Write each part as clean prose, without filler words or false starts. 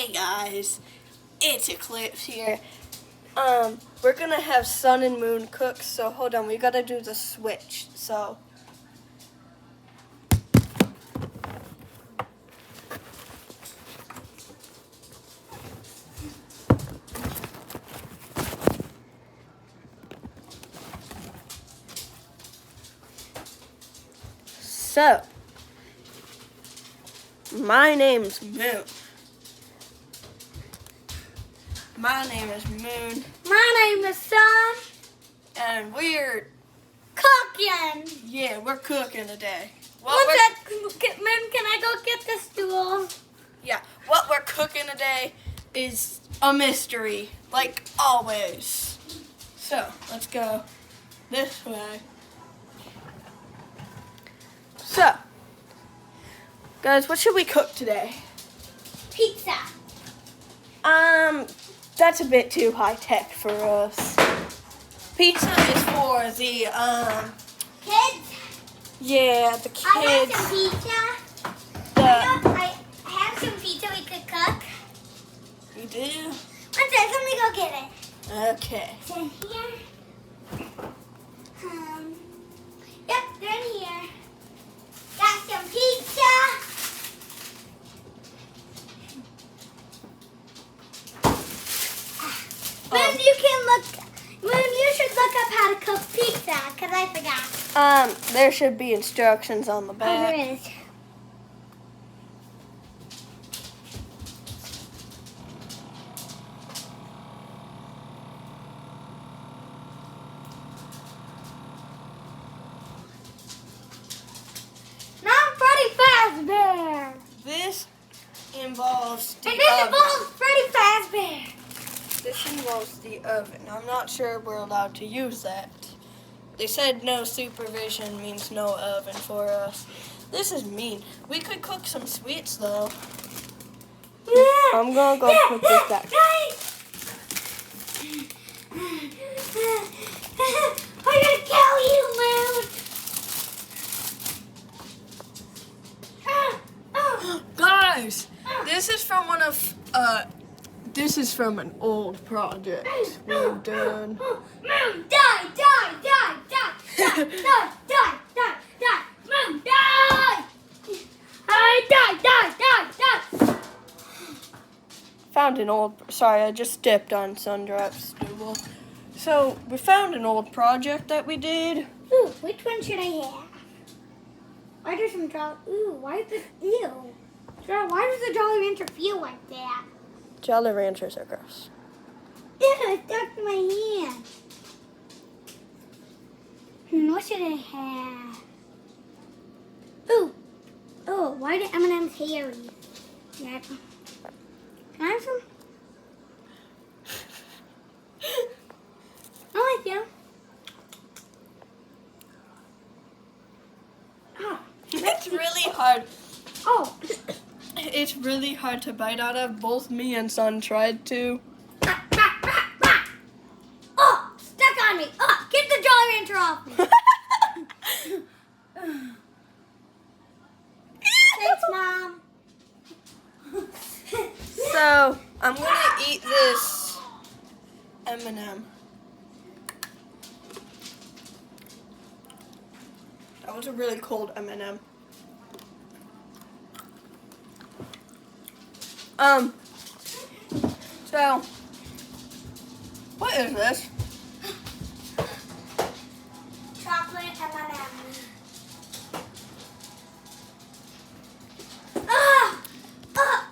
Hey guys, it's Eclipse here. We're gonna have Sun and Moon cook, so hold on, we gotta do the switch, so. So, my name's Moon. My name is Moon. My name is Sun. And we're Cooking. we're cooking today. Moon, can I go get the stool? Yeah, what we're cooking today is a mystery, like always. So, let's go this way. So, guys, what should we cook today? Pizza. That's a bit too high tech for us. Pizza is for the, Kids? yeah, the I have kids. some pizza. The, I have some pizza we could cook. you do? One sec, let me go get it. Okay. It's in here. Yep, they're in here. Got some pizza. Moon, you should look up how to cook pizza, because I forgot. There should be instructions on the Oh, back. there is. Now Freddy Fazbear. This involves the And this oven. involves Freddy Fazbear. This involves the oven. I'm not sure we're allowed to use that. They said no supervision means no oven for us. This is mean. We could cook some sweets though. I'm gonna go put this back. I'm gonna kill you, Moon. Guys, this is from this is from an old project we've done. Moon, die, die, die, die, die, die, die, die, die. Moon, die. Die. Found an old, sorry, I just stepped on Sundrop's stool. So, we found an old project that we did. Ooh, which one should I have? Why does some Jolly? Ooh, why is it? Ew. Why does the Jolly Rancher feel like that? Jolly Ranchers are gross. Ew, it stuck to my hand. What should I have? Ooh. Oh, why do M&M's hairy? Yeah. Can I have some? I like them. Oh. It's really hard. Oh. It's really hard to bite out of. Both me and Son tried to. Oh, stuck on me. Oh, get the Jolly Rancher off me. Thanks, Mom. So, I'm gonna eat this M&M. That was a really cold M&M. So, what is this? Chocolate M&M. Ah! Ah!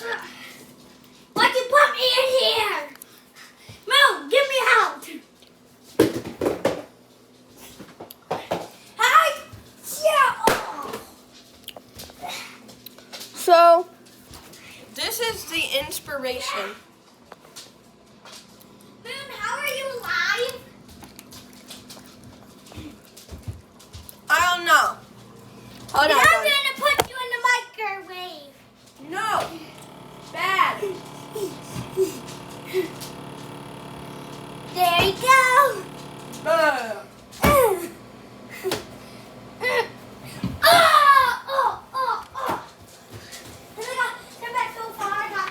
Ah! Why'd you put me in here? Moon, give me out. Hi. Yeah. Oh. So, this is the inspiration. Moon, how are you alive? I don't know. Hold on, I'm guys. gonna put you in the microwave. No. Bad. There you go. Bad. Oh, oh, oh, oh. And I got back so far. I got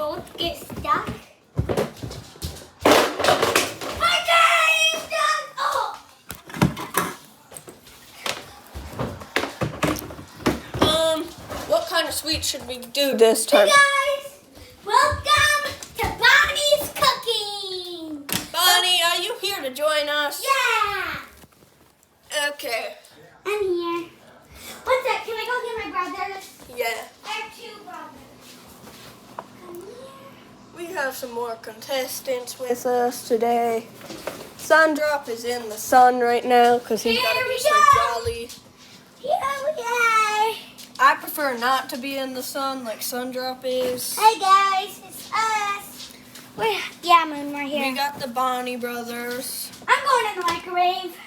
both get stuck. My game's done! Oh! What kind of sweet should we do this time? Hey guys! Welcome to Bonnie's Cooking! Bonnie, are you here to join us? Yeah! Okay. I'm here. What's that? Can I go get my brothers? Yeah. I have 2 brothers. Come here. We have some more contestants with us today. Sundrop is in the sun right now because he's got to Here be we so go. jolly. Here we are. I prefer not to be in the sun like Sundrop is. Hey guys, it's us. Moon, we're here. We got the Bonnie brothers. I'm going in the microwave.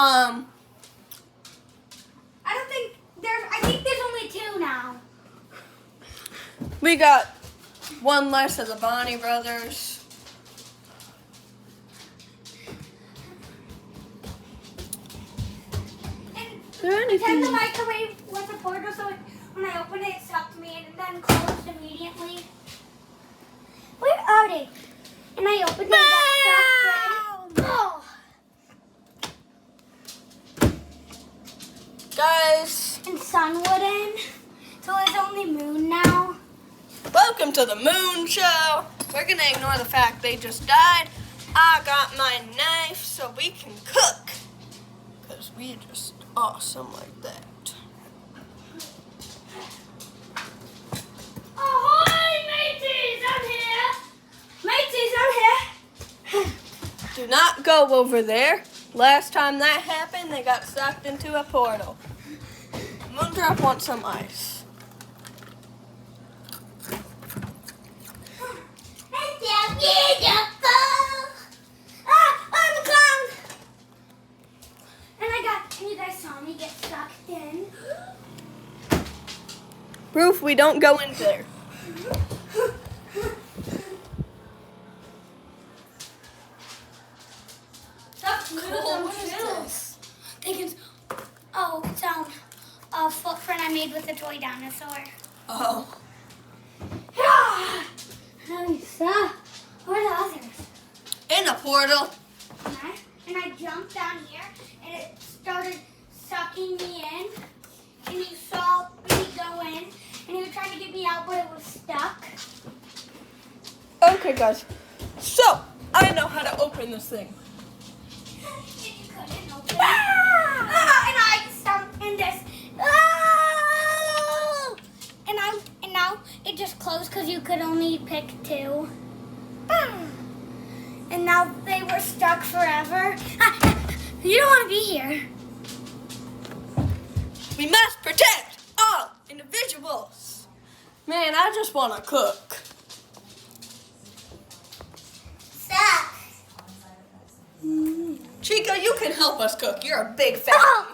I think there's only 2 now. We got one less of the Bonnie brothers. Turn the microwave with a portal so when I open it, it sucked me in and then closed immediately. Where are they? And I opened it and got sucked in. Oh. Guys, And sun wouldn't. So it's only Moon now. welcome to the Moon Show. We're going to ignore the fact they just died. I got my knife so we can cook. Because we just awesome like that. Ahoy, mateys, I'm here. Mateys, I'm here. Do not go over there. Last time that happened, they got sucked into a portal. Moondrop wants some ice. It's so beautiful. I'm a clown. And you guys saw me get sucked in. Proof we don't go in there. That's Cool, what is this? Sound. A footprint I made with a toy dinosaur. Oh. Nice. Where are the others? In a portal. And I jumped down here, and it started sucking me in. And you saw me go in, and he was trying to get me out, but it was stuck. Okay, guys. So, I know how to open this thing. And you couldn't open it. And I stuck in this. And now it just closed because you could only pick 2. And now they were stuck forever. You don't want to be here. We must protect all individuals. Man, I just want to cook. Suck. Chico, you can help us cook. You're a big fatty. Oh.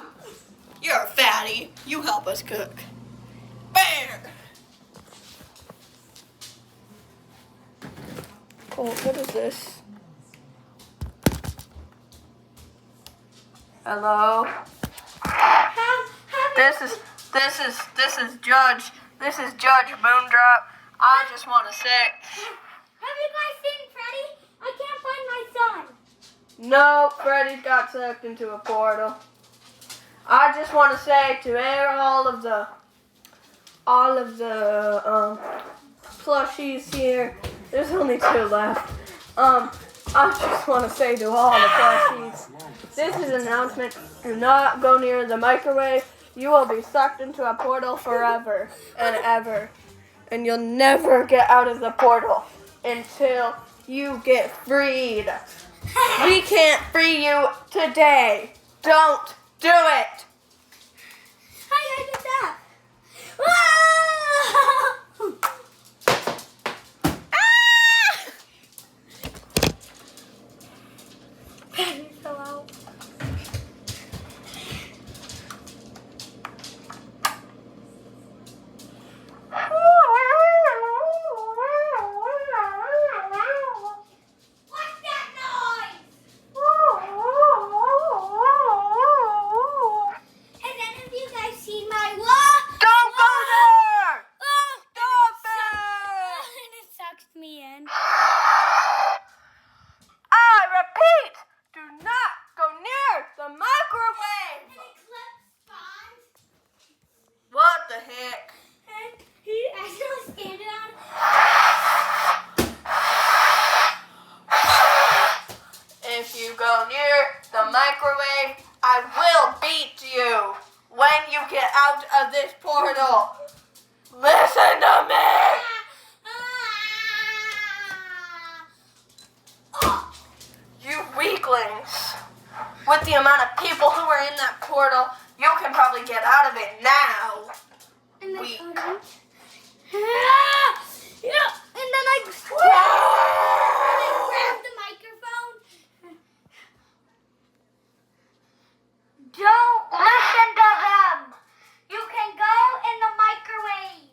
You're a fatty. You help us cook. Bam! Oh, what is this? Hello? This is Judge Moondrop. I just want to say, Have you guys seen Freddy? I can't find my son. no, Freddy's got sucked into a portal. I just want to say to all of the plushies here. There's only 2 left. I just want to say to all the plushies, this is an announcement. Do not go near the microwave. You will be sucked into a portal forever and ever. And you'll never get out of the portal until you get freed. We can't free you today. Don't do it. How did I get that? So out. What's that noise? portal. You can probably get out of it now. And then, Weak. Yeah, and then I grabbed the microphone. Don't listen to them. You can go in the microwave.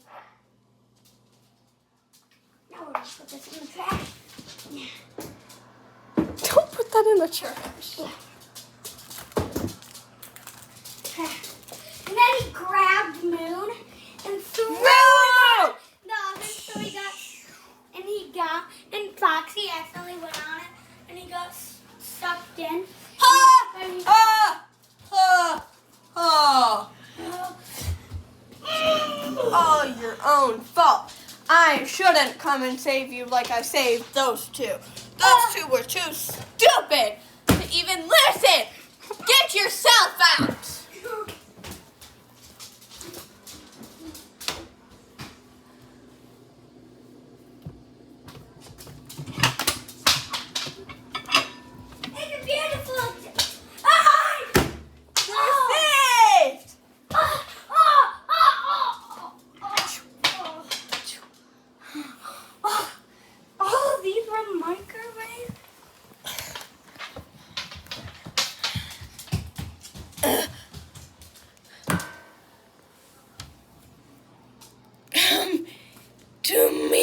Now we're gonna put this in the trash. Don't put that in the trash. And then he grabbed Moon and threw him No! in the oven, so and Foxy accidentally went on it, and he got sucked in. All your own fault. I shouldn't come and save you like I saved those two. Those two were too stupid to even listen. Get yourself out. It's a beautiful. You're saved. All of these were microwave. Come to me.